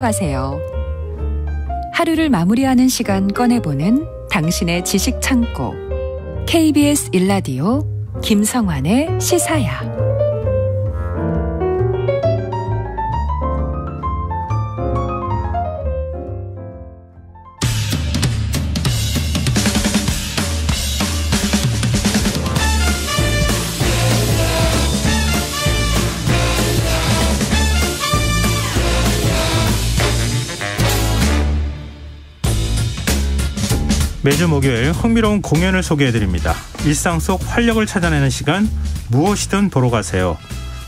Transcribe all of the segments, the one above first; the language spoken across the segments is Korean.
가세요. 하루를 마무리하는 시간 꺼내보는 당신의 지식 창고. KBS 1라디오 김성환의 시사야. 매주 목요일 흥미로운 공연을 소개해드립니다. 일상 속 활력을 찾아내는 시간, 무엇이든 보러 가세요.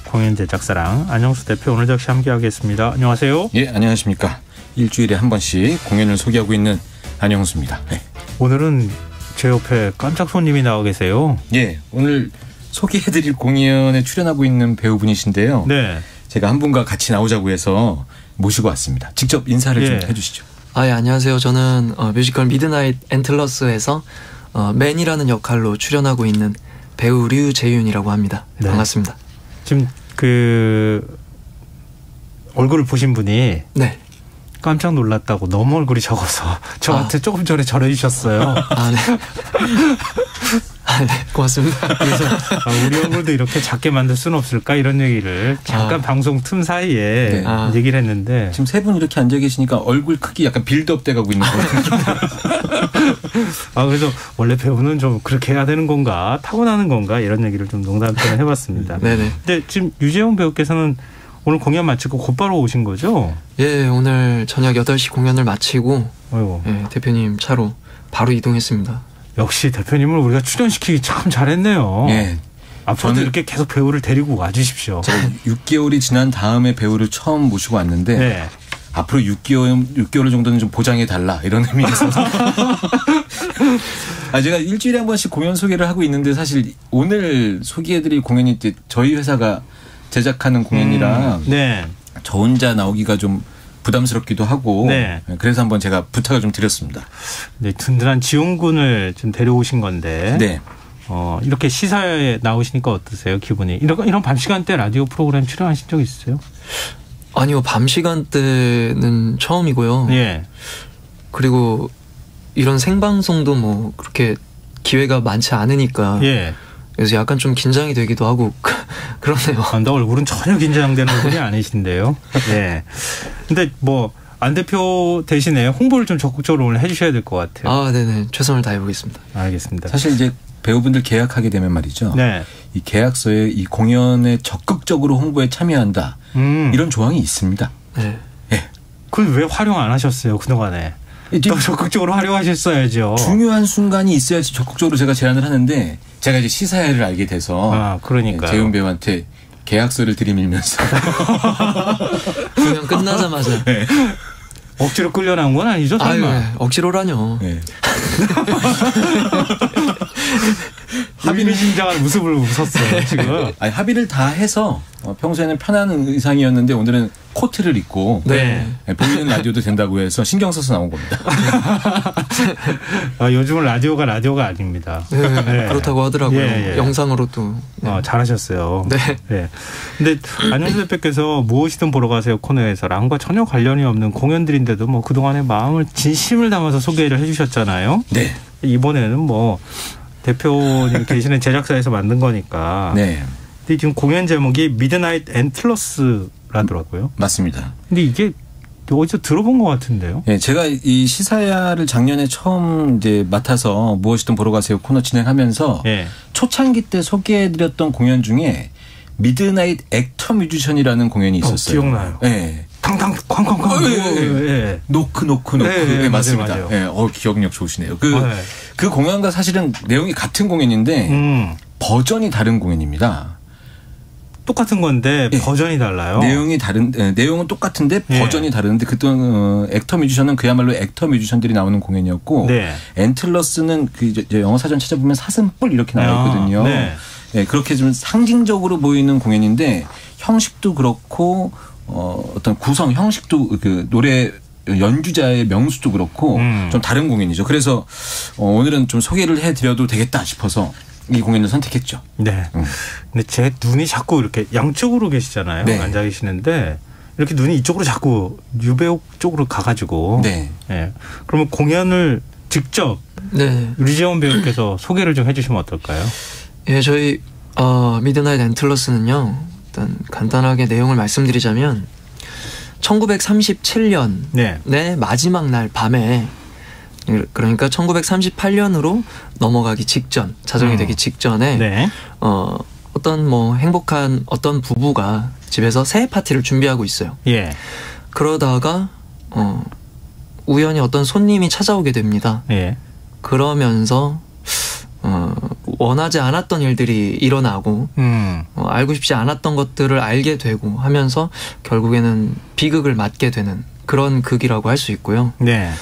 공연 제작사랑 안영수 대표 오늘 역시 함께하겠습니다. 안녕하세요. 예, 안녕하십니까. 일주일에 한 번씩 공연을 소개하고 있는 안영수입니다. 네. 오늘은 제 옆에 깜짝 손님이 나와 계세요. 예, 오늘 소개해드릴 공연에 출연하고 있는 배우분이신데요. 네. 제가 한 분과 같이 나오자고 해서 모시고 왔습니다. 직접 인사를 좀 해주시죠. 예, 안녕하세요. 저는 뮤지컬 미드나잇 앤틀러스에서 맨이라는 역할로 출연하고 있는 배우 류재윤이라고 합니다. 네. 반갑습니다. 지금 얼굴을 보신 분이 네. 깜짝 놀랐다고 너무 얼굴이 적어서 저한테 조금 전에 전해주셨어요. 네. 네, 고맙습니다. 그래서 우리 얼굴도 이렇게 작게 만들 수는 없을까 이런 얘기를 잠깐 방송 틈 사이에 얘기를 했는데 지금 세 분 이렇게 앉아 계시니까 얼굴 크기 약간 빌드업 돼가고 있는 것 같아요. 그래서 원래 배우는 좀 그렇게 해야 되는 건가 타고나는 건가 이런 얘기를 좀 농담처럼 해봤습니다. 네네. 근데 지금 유재훈 배우께서는 오늘 공연 마치고 곧바로 오신 거죠? 예, 오늘 저녁 8시 공연을 마치고 예, 대표님 차로 바로 이동했습니다. 역시 대표님을 우리가 출연시키기 참 잘했네요. 예. 앞으로도 이렇게 계속 배우를 데리고 와주십시오. 제가 6개월이 지난 다음에 배우를 처음 모시고 왔는데 네. 앞으로 6개월 정도는 좀 보장해달라 이런 의미에서 제가 일주일에 한 번씩 공연 소개를 하고 있는데 사실 오늘 소개해드릴 공연이 저희 회사가 제작하는 공연이라 네. 저 혼자 나오기가 좀 부담스럽기도 하고 네. 그래서 한번 제가 부탁을 좀 드렸습니다. 네, 든든한 지원군을 좀 데려오신 건데 네. 이렇게 시사에 나오시니까 어떠세요? 기분이? 이런 밤 시간대 라디오 프로그램 출연하신 적 있으세요? 아니요. 밤 시간대는 처음이고요. 예. 그리고 이런 생방송도 뭐 그렇게 기회가 많지 않으니까 예. 그래서 약간 좀 긴장이 되기도 하고 그러네요. 나 얼굴은 전혀 긴장되는 얼굴이 아니신데요. 네. 근데 안 대표 대신에 홍보를 좀 적극적으로 오늘 해주셔야 될 것 같아요. 네네. 최선을 다해보겠습니다. 알겠습니다. 사실 이제 배우분들 계약하게 되면 말이죠. 네. 이 계약서에 이 공연에 적극적으로 홍보에 참여한다. 이런 조항이 있습니다. 네. 네. 그걸 왜 활용 안 하셨어요? 그동안에. 더 적극적으로 활용하셨어야죠. 중요한 순간이 있어야지 적극적으로 제가 제안을 하는데 제가 이제 시사회를 알게 돼서 그러니까요. 재훈 배우한테 계약서를 들이밀면서 공연 끝나자마자 네. 억지로 끌려나온 건 아니죠? 설마. 네. 억지로라뇨. 네. 합의미심장한 웃음을 웃었어요 지금. 합의를 다 해서 평소에는 편한 의상이었는데 오늘은 코트를 입고 보이는 라디오도 된다고 해서 신경 써서 나온 겁니다. 요즘은 라디오가 아닙니다. 네, 네. 그렇다고 하더라고요. 예. 영상으로도. 잘하셨어요. 네. 네. 근데 안영수 대표께서 무엇이든 보러 가세요 코너에서 랑과 전혀 관련이 없는 공연들인데도 그동안의 마음을 진심을 담아서 소개를 해주셨잖아요. 네. 이번에는 대표님 계시는 제작사에서 만든 거니까. 네. 근데 지금 공연 제목이 미드나잇 앤틀러스라더라고요. 맞습니다. 근데 이게 어디서 들어본 것 같은데요? 네, 제가 이 시사야를 작년에 처음 이제 맡아서 무엇이든 보러 가세요 코너 진행하면서 초창기 때 소개해드렸던 공연 중에 미드나잇 액터 뮤지션이라는 공연이 있었어요. 기억나요. 네. 탕탕 쾅쾅쾅. 노크. 네, 맞습니다. 맞아요. 기억력 좋으시네요. 그 공연과 사실은 내용이 같은 공연인데 버전이 다른 공연입니다. 똑같은 건데 버전이 달라요. 내용은 똑같은데 버전이 다른데 그때 액터 뮤지션은 그야말로 액터 뮤지션들이 나오는 공연이었고 앤틀러스는 이제 영어 사전 찾아보면 사슴뿔 이렇게 나와 있거든요. 네, 그렇게 좀 상징적으로 보이는 공연인데 형식도 그렇고 어떤 구성 형식도 노래 연주자의 명수도 그렇고 좀 다른 공연이죠. 그래서 오늘은 좀 소개를 해드려도 되겠다 싶어서 이 공연을 선택했죠. 네. 근데 제 눈이 자꾸 이렇게 양쪽으로 계시잖아요. 앉아 계시는데 이렇게 눈이 이쪽으로 자꾸 유배우 쪽으로 가가지고. 네. 예. 그러면 공연을 직접 네. 류재원 배우께서 소개를 좀 해주시면 어떨까요? 예, 저희 미드나잇 앤틀러스는요. 일단 간단하게 내용을 말씀드리자면 1937년의 마지막 날 밤에, 그러니까 1938년으로 넘어가기 직전, 자정이 되기 직전에 어떤 뭐 행복한 어떤 부부가 집에서 새해 파티를 준비하고 있어요. 예. 그러다가 우연히 어떤 손님이 찾아오게 됩니다. 예. 그러면서 원하지 않았던 일들이 일어나고 알고 싶지 않았던 것들을 알게 되고 하면서 결국에는 비극을 맞게 되는 그런 극이라고 할 수 있고요. 네.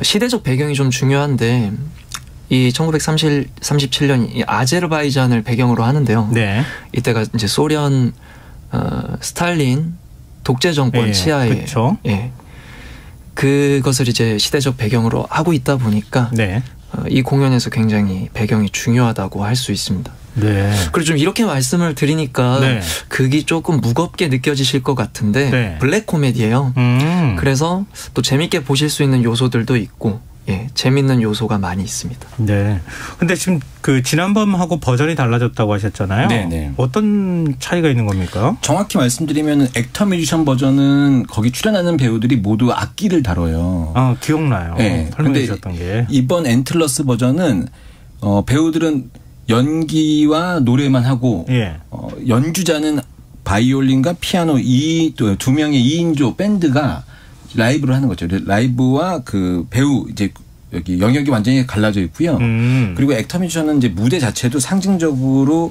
시대적 배경이 좀 중요한데 이 1937년 이 아제르바이잔을 배경으로 하는데요. 네. 이때가 이제 소련 스탈린 독재 정권 치하에 그렇죠. 그것을 이제 시대적 배경으로 하고 있다 보니까 이 공연에서 굉장히 배경이 중요하다고 할 수 있습니다. 네. 그리고 좀 이렇게 말씀을 드리니까 극이 조금 무겁게 느껴지실 것 같은데 블랙 코미디예요. 그래서 또 재밌게 보실 수 있는 요소들도 있고 재밌는 요소가 많이 있습니다. 네. 근데 지금 그 지난번하고 버전이 달라졌다고 하셨잖아요. 네. 어떤 차이가 있는 겁니까? 정확히 말씀드리면 액터 뮤지션 버전은 거기 출연하는 배우들이 모두 악기를 다뤄요. 아, 기억나요. 네. 설명해 주셨던 게. 이번 앤틀러스 버전은 배우들은 연기와 노래만 하고 연주자는 바이올린과 피아노 두 명의 2인조 밴드가 라이브를 하는 거죠. 라이브와 그 배우 이제 여기 영역이 완전히 갈라져 있고요. 그리고 액터 뮤지션은 이제 무대 자체도 상징적으로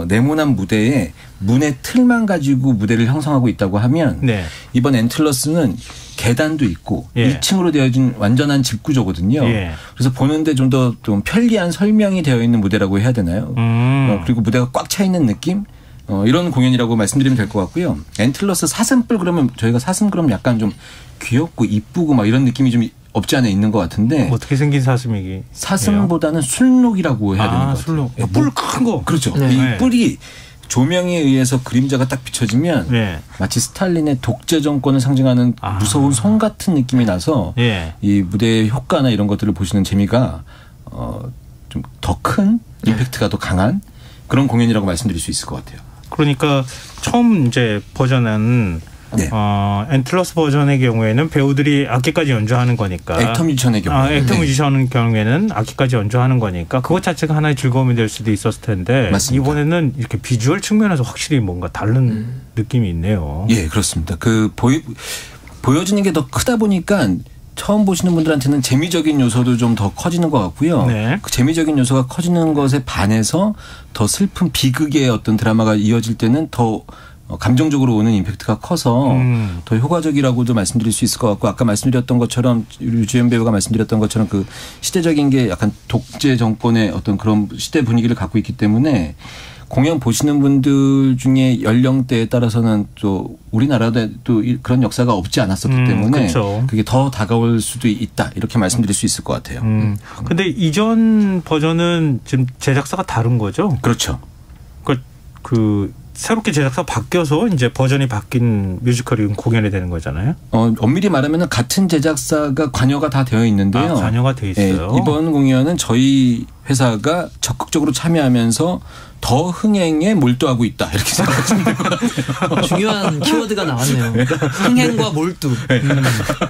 네모난 무대에 문의 틀만 가지고 무대를 형성하고 있다고 하면 이번 앤틀러스는 계단도 있고 2층으로 되어진 완전한 집 구조거든요. 그래서 보는데 좀 더 좀 편리한 설명이 되어 있는 무대라고 해야 되나요? 그리고 무대가 꽉 차 있는 느낌? 이런 공연이라고 말씀드리면 될 것 같고요. 앤틀러스 사슴뿔 그러면 저희가 사슴 그러면 약간 좀 귀엽고 이쁘고 막 이런 느낌이 좀 없지 않아 있는 것 같은데 어떻게 생긴 사슴이기? 사슴보다는 술록이라고 해야 되는 것 같아요. 뿔 큰 거. 그렇죠. 이 뿔이 조명에 의해서 그림자가 딱 비춰지면 마치 스탈린의 독재 정권을 상징하는 무서운 송 같은 느낌이 나서 이 무대의 효과나 이런 것들을 보시는 재미가 좀 더 큰 임팩트가 더 강한 그런 공연이라고 말씀드릴 수 있을 것 같아요. 그러니까 처음 이제 버전은 앤틀러스 버전의 경우에는 배우들이 악기까지 연주하는 거니까. 액터 뮤지션의 경우에. 액터 뮤지션의 경우에는 악기까지 연주하는 거니까 그것 자체가 하나의 즐거움이 될 수도 있었을 텐데 맞습니다. 이번에는 이렇게 비주얼 측면에서 확실히 뭔가 다른 느낌이 있네요. 예, 그렇습니다. 보여지는 게 더 크다 보니까 처음 보시는 분들한테는 재미적인 요소도 좀 더 커지는 것 같고요. 그 재미적인 요소가 커지는 것에 반해서 더 슬픈 비극의 어떤 드라마가 이어질 때는 더 감정적으로 오는 임팩트가 커서 더 효과적이라고도 말씀드릴 수 있을 것 같고 아까 말씀드렸던 것처럼 류재현 배우가 말씀드렸던 것처럼 그 시대적인 게 약간 독재 정권의 어떤 그런 시대 분위기를 갖고 있기 때문에 공연 보시는 분들 중에 연령대에 따라서는 또 우리나라도 또 그런 역사가 없지 않았었기 때문에 그게 더 다가올 수도 있다 이렇게 말씀드릴 수 있을 것 같아요. 근데 이전 버전은 지금 제작사가 다른 거죠? 그렇죠. 새롭게 제작사가 바뀌어서 이제 버전이 바뀐 뮤지컬이 공연이 되는 거잖아요. 엄밀히 말하면 같은 제작사가 관여가 다 되어 있는데요. 관여가 되어 있어요. 이번 공연은 저희 회사가 적극적으로 참여하면서 더 흥행에 몰두하고 있다 이렇게 생각하시면 될 것 같아요. 중요한 키워드가 나왔네요. 흥행과 몰두.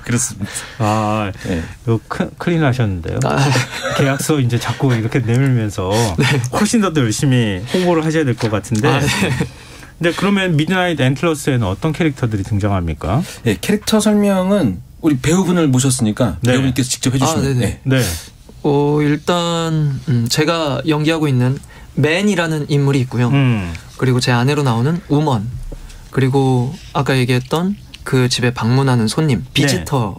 그렇습니다. 이거 큰일 나셨는데요. 계약서 이제 자꾸 이렇게 내밀면서 훨씬 더 열심히 홍보를 하셔야 될 것 같은데. 근데 그러면 미드나잇 앤틀러스에는 어떤 캐릭터들이 등장합니까? 캐릭터 설명은 우리 배우분을 모셨으니까 배우분께서 직접 해주시면. 일단 제가 연기하고 있는 맨이라는 인물이 있고요. 그리고 제 아내로 나오는 우먼, 그리고 아까 얘기했던 그 집에 방문하는 손님, 비지터,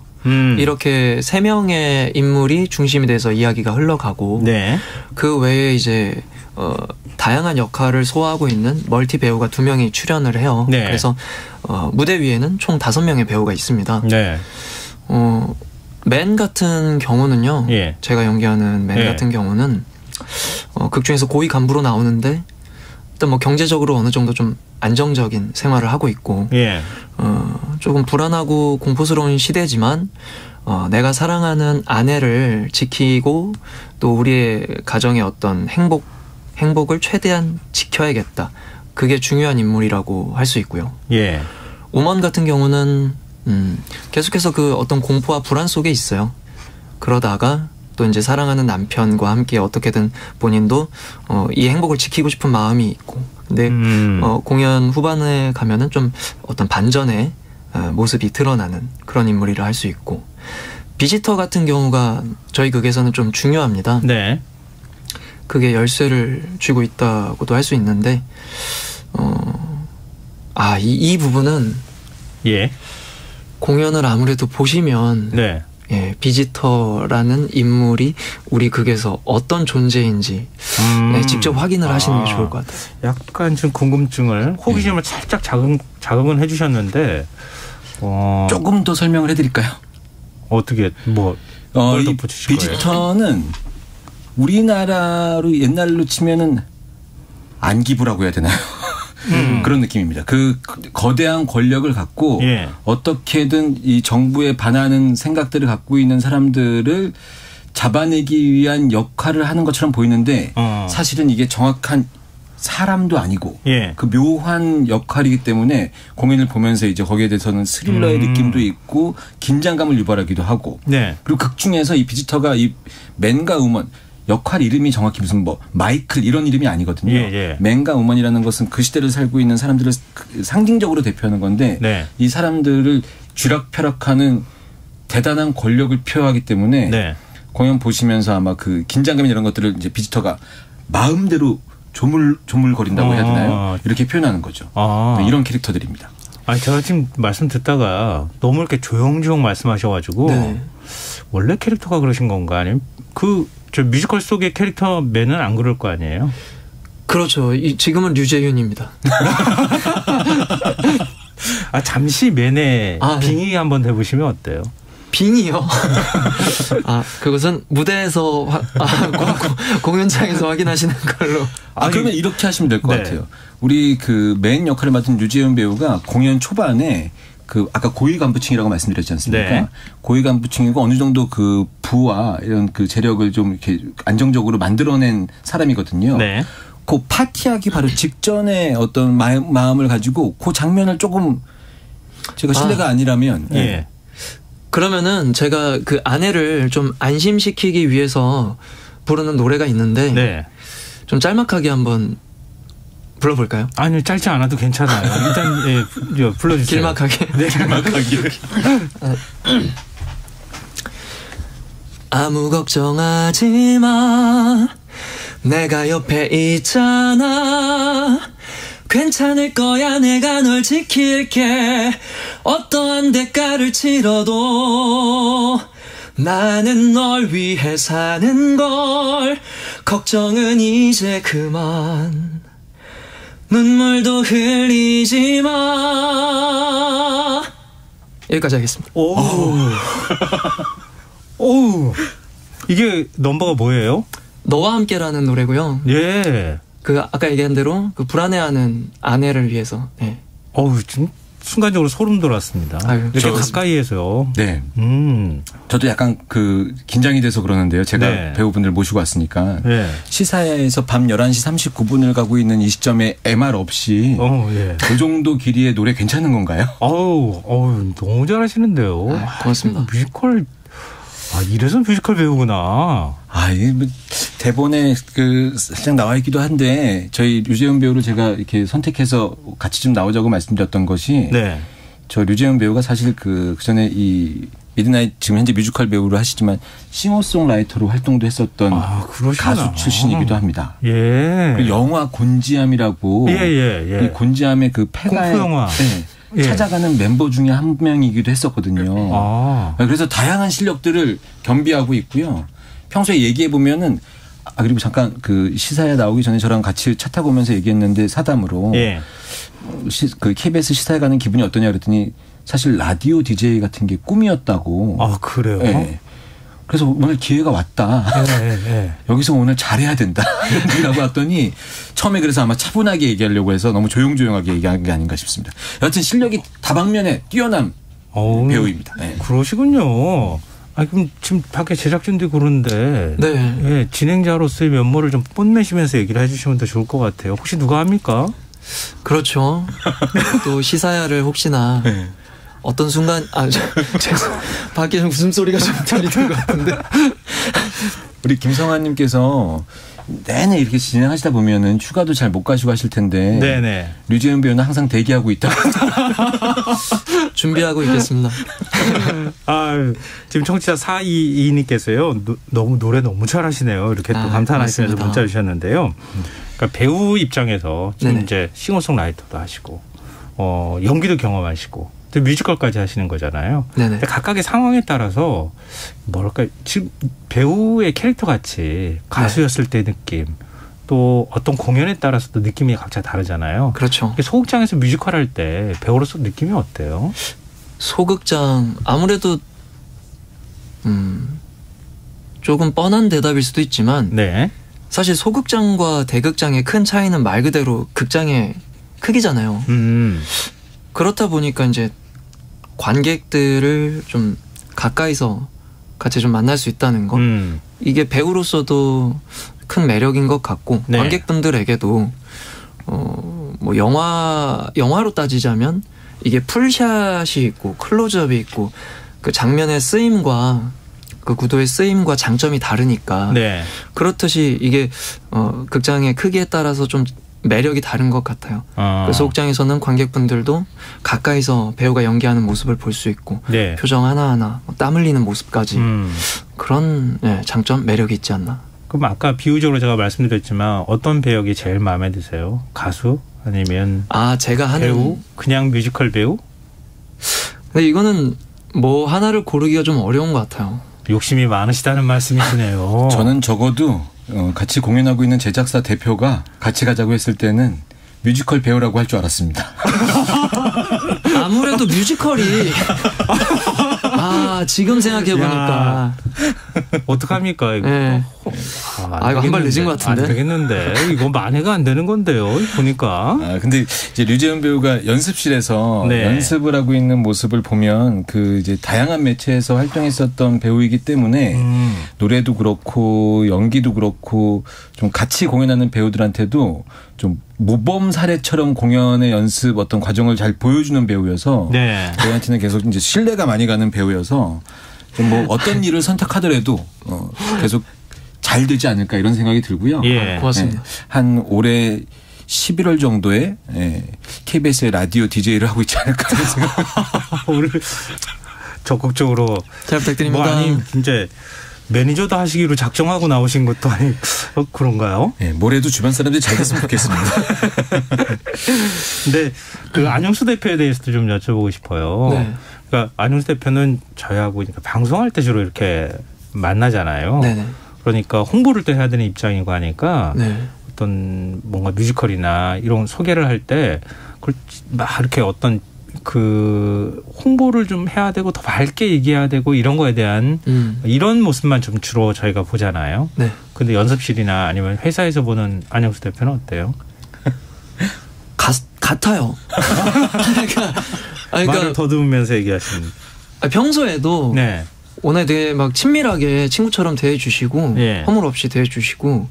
이렇게 3명의 인물이 중심이 돼서 이야기가 흘러가고 그 외에 이제 다양한 역할을 소화하고 있는 멀티 배우가 2명이 출연을 해요. 그래서 무대 위에는 총 5명의 배우가 있습니다. 맨 같은 경우는요. 제가 연기하는 맨 같은 경우는 극 중에서 고위 간부로 나오는데 일단 뭐 경제적으로 어느 정도 좀 안정적인 생활을 하고 있고 조금 불안하고 공포스러운 시대지만 내가 사랑하는 아내를 지키고 또 우리의 가정의 어떤 행복을 최대한 지켜야겠다. 그게 중요한 인물이라고 할 수 있고요. 예. 우먼 같은 경우는 계속해서 그 어떤 공포와 불안 속에 있어요. 그러다가 또 이제 사랑하는 남편과 함께 어떻게든 본인도 이 행복을 지키고 싶은 마음이 있고, 근데 공연 후반에 가면은 좀 어떤 반전의 모습이 드러나는 그런 인물이라 할 수 있고, 비지터 같은 경우가 저희 극에서는 좀 중요합니다. 네. 그게 열쇠를 쥐고 있다고도 할 수 있는데, 이 부분은 예. 공연을 아무래도 보시면 네. 예, 비지터라는 인물이 우리 극에서 어떤 존재인지 직접 확인을 하시는 게 좋을 것 같아요. 약간 좀 궁금증을, 호기심을 살짝 자극은 해주셨는데 조금 더 설명을 해드릴까요? 어떻게 이 비지터는 우리나라로 옛날로 치면은 안기부라고 해야 되나요? 그런 느낌입니다. 그 거대한 권력을 갖고 예. 어떻게든 이 정부에 반하는 생각들을 갖고 있는 사람들을 잡아내기 위한 역할을 하는 것처럼 보이는데 사실은 이게 정확한 사람도 아니고 예. 그 묘한 역할이기 때문에 공연을 보면서 이제 거기에 대해서는 스릴러의 느낌도 있고 긴장감을 유발하기도 하고 네. 그리고 극 중에서 이 비지터가 이 맨과 우먼 역할 이름이 정확히 무슨 마이클 이런 이름이 아니거든요. 예. 맨과 우먼이라는 것은 그 시대를 살고 있는 사람들을 상징적으로 대표하는 건데 네. 이 사람들을 쥐락펴락하는 대단한 권력을 표하기 때문에 네. 공연 보시면서 아마 그 긴장감 이런 것들을 이제 비지터가 마음대로 조물거린다고 해야 되나요? 이렇게 표현하는 거죠. 이런 캐릭터들입니다. 제가 지금 말씀 듣다가 너무 이렇게 조용조용 말씀하셔가지고 네. 원래 캐릭터가 그러신 건가, 아니면 저 뮤지컬 속의 캐릭터 맨은 안 그럴 거 아니에요? 그렇죠. 지금은 류재윤입니다. 잠시 맨의 빙의 네. 한번 해보시면 어때요? 빙이요? 그것은 무대에서 공연장에서 확인하시는 걸로. 그러면 이렇게 하시면 될 것 네. 같아요. 우리 그 맨 역할을 맡은 류재윤 배우가 공연 초반에 아까 고위 간부층이라고 말씀드렸지 않습니까? 네. 고위 간부층이고 어느 정도 그 부와 이런 그 재력을 좀 이렇게 안정적으로 만들어낸 사람이거든요. 네. 그 파티하기 바로 직전에 어떤 마음을 가지고 그 장면을 조금 제가 실례가 아니라면. 예. 그러면은 제가 그 아내를 좀 안심시키기 위해서 부르는 노래가 있는데 네. 좀 짤막하게 한번 불러볼까요? 아니요, 짧지 않아도 괜찮아요. 일단 불러주세요. 길막하게. 네, 길막하게. 아무 걱정하지 마. 내가 옆에 있잖아. 괜찮을 거야. 내가 널 지킬게. 어떠한 대가를 치러도 나는 널 위해 사는 걸. 걱정은 이제 그만. 눈물도 흘리지 마. 여기까지 하겠습니다. 오. 이게 넘버가 뭐예요? 너와 함께라는 노래고요. 예. 아까 얘기한 대로 그 불안해하는 아내를 위해서. 네. 지금 순간적으로 소름 돋았습니다. 이렇게 가까이에서. 네. 저도 약간 긴장이 돼서 그러는데요. 제가 네. 배우분들 모시고 왔으니까. 네. 시사야에서 밤 11시 39분을 가고 있는 이 시점에 MR 없이 예. 그 정도 길이의 노래 괜찮은 건가요? 너무 잘하시는데요. 고맙습니다. 뮤지컬, 이래서 뮤지컬 배우구나. 대본에 살짝 나와 있기도 한데 저희 류재윤 배우를 제가 이렇게 선택해서 같이 좀 나오자고 말씀드렸던 것이 네. 저 류재윤 배우가 사실 그 전에 이 미드나잇 지금 현재 뮤지컬 배우를 하시지만 싱어송라이터로 활동도 했었던 가수 출신이기도 합니다. 예. 그 영화 곤지암이라고 이 곤지암의 그 폐가의 공포 영화. 네. 찾아가는 멤버 중에 한 명이기도 했었거든요. 그래서 다양한 실력들을 겸비하고 있고요. 평소에 얘기해 보면은 그리고 잠깐 시사에 나오기 전에 저랑 같이 차 타고 오면서 얘기했는데 사담으로 KBS 시사에 가는 기분이 어떠냐 그랬더니 사실 라디오 DJ 같은 게 꿈이었다고. 그래요? 네. 그래서 오늘 기회가 왔다. 여기서 오늘 잘해야 된다. 라고 했더니 처음에 그래서 아마 차분하게 얘기하려고 해서 너무 조용조용하게 얘기한 게 아닌가 싶습니다. 여하튼 실력이 다방면에 뛰어난 배우입니다. 네. 그러시군요. 그럼 지금 밖에 제작진도 그러는데 예, 진행자로서의 면모를 좀 뽐내시면서 얘기를 해주시면 더 좋을 것 같아요. 혹시 누가 합니까? 그렇죠. 또 시사야를 혹시나 어떤 순간 밖에 좀 웃음소리가 좀 들리는 것 같은데 우리 김성환님께서 내내 이렇게 진행하시다 보면은 휴가도 잘 못 가시고 하실 텐데 네네. 류재은 배우는 항상 대기하고 있다. 준비하고 있겠습니다. 지금 청취자 422님께서요. 너무 노래 너무 잘하시네요. 이렇게 또 감탄하시면서 문자 주셨는데요. 그러니까 배우 입장에서 지금 이제 싱어송라이터도 하시고 연기도 경험하시고 또 뮤지컬까지 하시는 거잖아요. 근데 각각의 상황에 따라서 뭐랄까 지금 배우의 캐릭터 같이 가수였을 때 느낌 또 어떤 공연에 따라서도 느낌이 각자 다르잖아요. 그렇죠. 소극장에서 뮤지컬 할 때 배우로서 느낌이 어때요? 소극장 아무래도 조금 뻔한 대답일 수도 있지만 사실 소극장과 대극장의 큰 차이는 말 그대로 극장의 크기잖아요. 그렇다 보니까 이제 관객들을 좀 가까이서 같이 좀 만날 수 있다는 것 이게 배우로서도 큰 매력인 것 같고 관객분들에게도 뭐 영화로 따지자면 이게 풀샷이 있고 클로즈업이 있고 그 장면의 쓰임과 그 구도의 쓰임과 장점이 다르니까 그렇듯이 이게 극장의 크기에 따라서 좀 매력이 다른 것 같아요. 그래서 소극장에서는 관객분들도 가까이서 배우가 연기하는 모습을 볼 수 있고 표정 하나하나 땀 흘리는 모습까지 그런 장점 매력이 있지 않나. 그럼 아까 비유적으로 제가 말씀드렸지만 어떤 배역이 제일 마음에 드세요? 가수 아니면 제가 하는 배우? 그냥 뮤지컬 배우? 근데 이거는 뭐 하나를 고르기가 좀 어려운 것 같아요. 욕심이 많으시다는 말씀이시네요. 저는 적어도 같이 공연하고 있는 제작사 대표가 같이 가자고 했을 때는 뮤지컬 배우라고 할 줄 알았습니다. 아무래도 뮤지컬이 지금 생각해보니까 어떡합니까 이거. 이거 한 발 늦은 것 같은데. 안 되겠는데 이거 만회가 안 되는 건데요 보니까. 근데 이제 류재은 배우가 연습실에서 연습을 하고 있는 모습을 보면 그 이제 다양한 매체에서 활동했었던 배우이기 때문에 노래도 그렇고 연기도 그렇고 좀 같이 공연하는 배우들한테도 좀 모범 사례처럼 공연의 연습 어떤 과정을 잘 보여주는 배우여서 저희한테는 계속 이제 신뢰가 많이 가는 배우여서 좀 뭐 어떤 일을 선택하더라도 계속 잘 되지 않을까 이런 생각이 들고요. 고맙습니다. 한 올해 11월 정도에 KBS의 라디오 DJ를 하고 있지 않을까 이런 생각. 오늘 적극적으로 잘 부탁드립니다. 뭐 아니 이제 매니저도 하시기로 작정하고 나오신 것도 아니고 그런가요? 뭐래도 주변 사람들이 잘 됐으면 좋겠습니다. 근데 그 안영수 대표에 대해서도 좀 여쭤보고 싶어요. 그러니까 안영수 대표는 저희하고 방송할 때 주로 이렇게 만나잖아요. 그러니까 홍보를 또 해야 되는 입장이고 하니까 어떤 뭔가 뮤지컬이나 이런 소개를 할 때 그걸 막 이렇게 어떤 그 홍보를 좀 해야 되고 더 밝게 얘기해야 되고 이런 거에 대한 이런 모습만 좀 주로 저희가 보잖아요. 근데 연습실이나 아니면 회사에서 보는 안영수 대표는 어때요? 같아요. 그러니까 말을 더듬으면서 얘기하시는. 평소에도 오늘 되게 막 친밀하게 친구처럼 대해주시고 허물 없이 대해주시고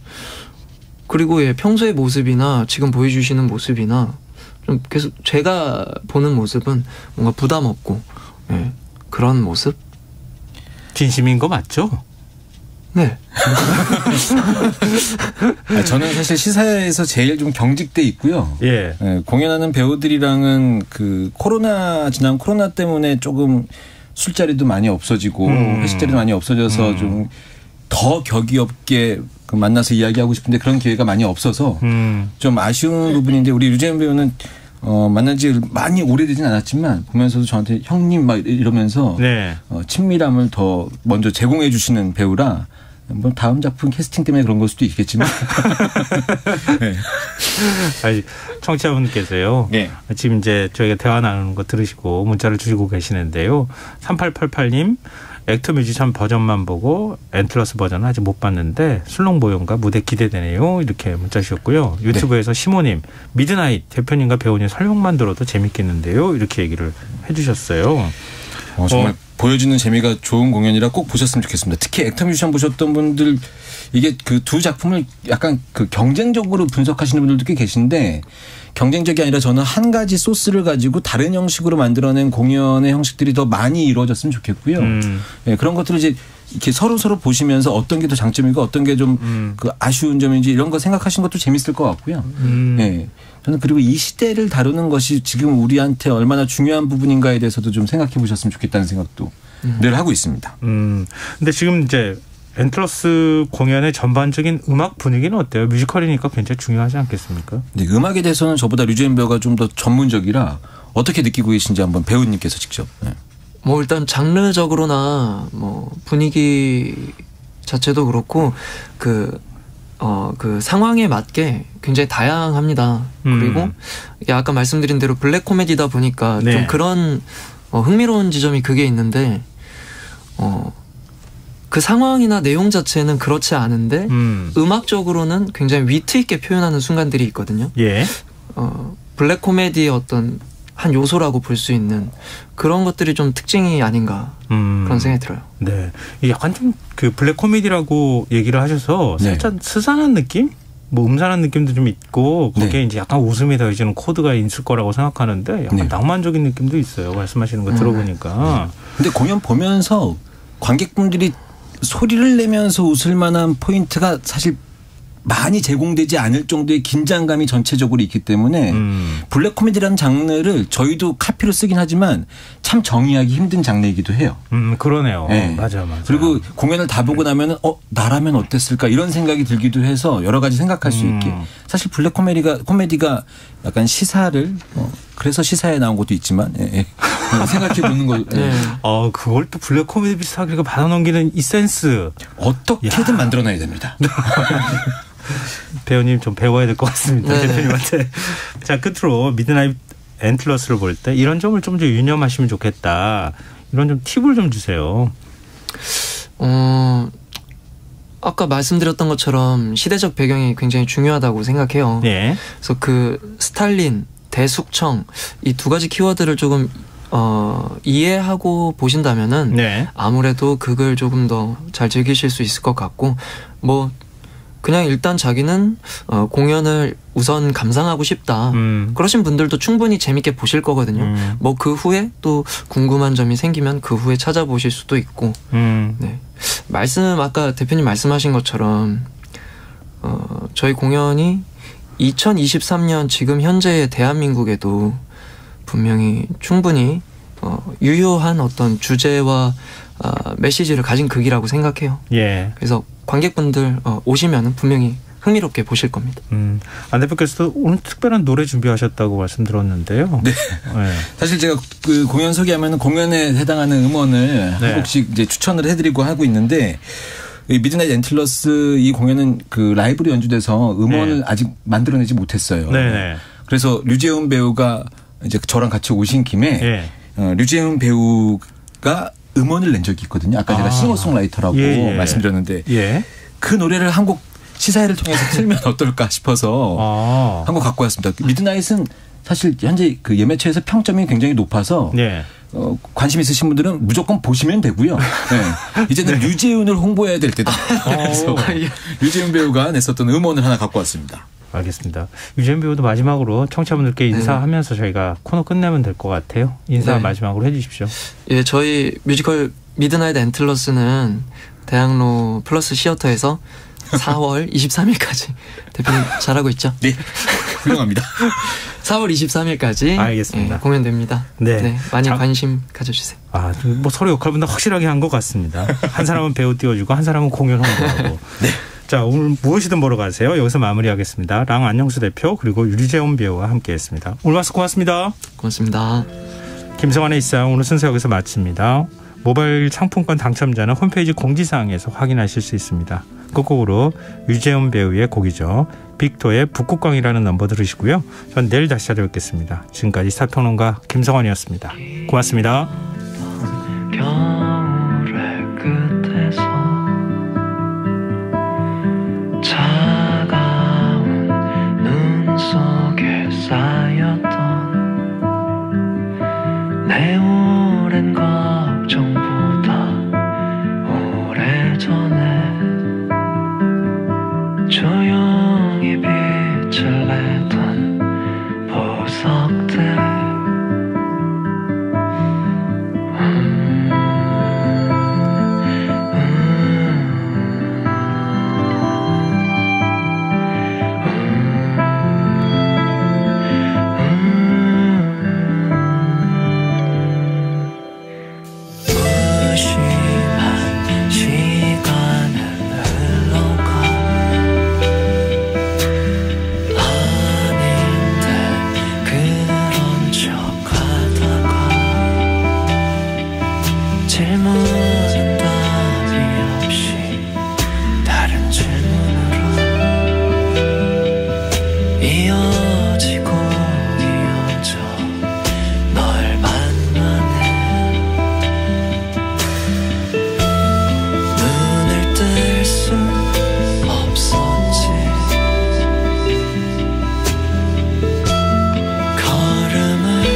그리고 평소의 모습이나 지금 보여주시는 모습이나 좀 계속 제가 보는 모습은 뭔가 부담 없고 그런 모습? 진심인 거 맞죠? 네. 저는 사실 시사에서 제일 좀 경직돼 있고요. 공연하는 배우들이랑은 그 지난 코로나 때문에 조금 술자리도 많이 없어지고 회식 자리도 많이 없어져서 좀 더 격이 없게 만나서 이야기하고 싶은데 그런 기회가 많이 없어서 좀 아쉬운 부분인데 우리 류재은 배우는 만난 지 많이 오래되진 않았지만 보면서도 저한테 형님 막 이러면서 친밀함을 더 먼저 제공해 주시는 배우라 뭐 다음 작품 캐스팅 때문에 그런 걸 수도 있겠지만. 네. 아니, 청취자분께서요. 네. 지금 이제 저희가 대화 나누는 거 들으시고 문자를 주시고 계시는데요. 3888님. 액터 뮤지션 버전만 보고 엔틀러스 버전은 아직 못 봤는데 술렁보연과 무대 기대되네요. 이렇게 문자 주셨고요. 유튜브에서 네. 시모님. 미드나잇 대표님과 배우님 설명만 들어도 재밌겠는데요. 이렇게 얘기를 해 주셨어요. 정말 보여주는 재미가 좋은 공연이라 꼭 보셨으면 좋겠습니다. 특히 액터 뮤지션 보셨던 분들 이게 그 두 작품을 약간 그 경쟁적으로 분석하시는 분들도 꽤 계신데 경쟁적이 아니라 저는 한 가지 소스를 가지고 다른 형식으로 만들어낸 공연의 형식들이 더 많이 이루어졌으면 좋겠고요. 네, 그런 것들을 이제 이렇게 서로 보시면서 어떤 게 더 장점이고 어떤 게 좀 그 아쉬운 점인지 이런 거 생각하시는 것도 재밌을 것 같고요. 네. 저는 그리고 이 시대를 다루는 것이 지금 우리한테 얼마나 중요한 부분인가에 대해서도 좀 생각해 보셨으면 좋겠다는 생각도 늘 하고 있습니다. 근데 지금 이제 엔틀러스 공연의 전반적인 음악 분위기는 어때요? 뮤지컬이니까 굉장히 중요하지 않겠습니까? 네, 음악에 대해서는 저보다 류재인 배우가 좀 더 전문적이라 어떻게 느끼고 계신지 한번 배우님께서 직접. 네. 뭐 일단 장르적으로나 뭐 분위기 자체도 그렇고 그 상황에 맞게 굉장히 다양합니다. 그리고 아까 말씀드린 대로 블랙 코미디다 보니까 네. 좀 그런 흥미로운 지점이 그게 있는데 그 상황이나 내용 자체는 그렇지 않은데 음악적으로는 굉장히 위트 있게 표현하는 순간들이 있거든요. 예. 블랙 코미디의 어떤 한 요소라고 볼 수 있는 그런 것들이 좀 특징이 아닌가 그런 생각이 들어요. 네, 약간 좀 그 블랙 코미디라고 얘기를 하셔서 살짝 네. 스산한 느낌, 뭐 음산한 느낌도 좀 있고 거기에 네. 이제 약간 웃음이 더해지는 코드가 있을 거라고 생각하는데 약간 네. 낭만적인 느낌도 있어요. 말씀하시는 거 들어보니까. 근데 공연 보면서 관객분들이 소리를 내면서 웃을 만한 포인트가 사실 많이 제공되지 않을 정도의 긴장감이 전체적으로 있기 때문에 블랙 코미디라는 장르를 저희도 카피로 쓰긴 하지만 참 정의하기 힘든 장르이기도 해요. 그러네요. 네. 맞아. 그리고 공연을 다 보고 나면은 나라면 어땠을까 이런 생각이 들기도 해서 여러 가지 생각할 수 있게 사실 블랙 코미디가 약간 시사를 그래서 시사에 나온 것도 있지만 생각해 보는 거. 네. 그걸 또 블랙 코미디 비슷하게 받아넘기는 이 센스 어떻게든 만들어놔야 됩니다. 배우님 좀 배워야 될 것 같습니다. 네. 대표님한테. 자, 끝으로 미드나잇 엔틀러스를 볼 때 이런 점을 좀 더 유념하시면 좋겠다. 이런 좀 팁을 좀 주세요. 아까 말씀드렸던 것처럼 시대적 배경이 굉장히 중요하다고 생각해요. 네. 그래서 그 스탈린, 대숙청 이 두 가지 키워드를 조금 이해하고 보신다면은 네. 아무래도 그걸 조금 더 잘 즐기실 수 있을 것 같고 뭐 그냥 일단 자기는 공연을 우선 감상하고 싶다. 그러신 분들도 충분히 재밌게 보실 거거든요. 뭐 그 후에 또 궁금한 점이 생기면 그 후에 찾아보실 수도 있고. 네. 아까 대표님 말씀하신 것처럼 저희 공연이 2023년 지금 현재의 대한민국에도 분명히 충분히 유효한 어떤 주제와 메시지를 가진 극이라고 생각해요. 예. 그래서 관객분들 오시면 분명히 흥미롭게 보실 겁니다. 안 대표께서도 오늘 특별한 노래 준비하셨다고 말씀드렸는데요. 네. 네. 사실 제가 그 공연 소개하면 공연에 해당하는 음원을 네. 한 곡씩 이제 추천을 해드리고 하고 있는데 미드나잇 엔틀러스 이 공연은 그 라이브로 연주돼서 음원을 네. 아직 만들어내지 못했어요. 네. 그래서 류재훈 배우가 이제 저랑 같이 오신 김에 네. 류재훈 배우가 음원을 낸 적이 있거든요. 아까 제가 싱어송라이터라고 말씀드렸는데 그 노래를 한 곡 시사회를 통해서 틀면 어떨까 싶어서 한 곡 갖고 왔습니다. 미드나잇은 사실 현재 그 예매처에서 평점이 굉장히 높아서 관심 있으신 분들은 무조건 보시면 되고요. 네. 이제는 류재훈을 홍보해야 될 때다. 그래서 류재훈 배우가 냈었던 음원을 하나 갖고 왔습니다. 알겠습니다. 유재훈 배우도 마지막으로 청취자분들께 인사하면서 저희가 코너 끝내면 될 것 같아요. 인사 마지막으로 해 주십시오. 예, 저희 뮤지컬 미드나잇 엔틀러스는 대학로 플러스 시어터에서 4월 23일까지 대표님 잘하고 있죠? 네. 훌륭합니다. 4월 23일까지 알겠습니다. 공연됩니다. 네. 많이 관심 가져주세요. 뭐 서로 역할분담 확실하게 한 것 같습니다. 한 사람은 배우 띄워주고 한 사람은 공연 홍보하고. 네. 자, 오늘 무엇이든 보러 가세요. 여기서 마무리하겠습니다. 랑 안녕수 대표 그리고 류재훈 배우와 함께했습니다. 오늘 와서 고맙습니다. 고맙습니다. 김성환의 일상 오늘 순서 여기서 마칩니다. 모바일 상품권 당첨자는 홈페이지 공지사항에서 확인하실 수 있습니다. 끝곡으로 유재훈 배우의 곡이죠. 빅토의 북극광이라는 넘버 들으시고요. 전 내일 다시 찾아뵙겠습니다. 지금까지 시사평론가 김성환이었습니다. 고맙습니다. 겨울의 끝에서 차가운 눈 속에 쌓였던 내 오랜 걱정보다 오래전에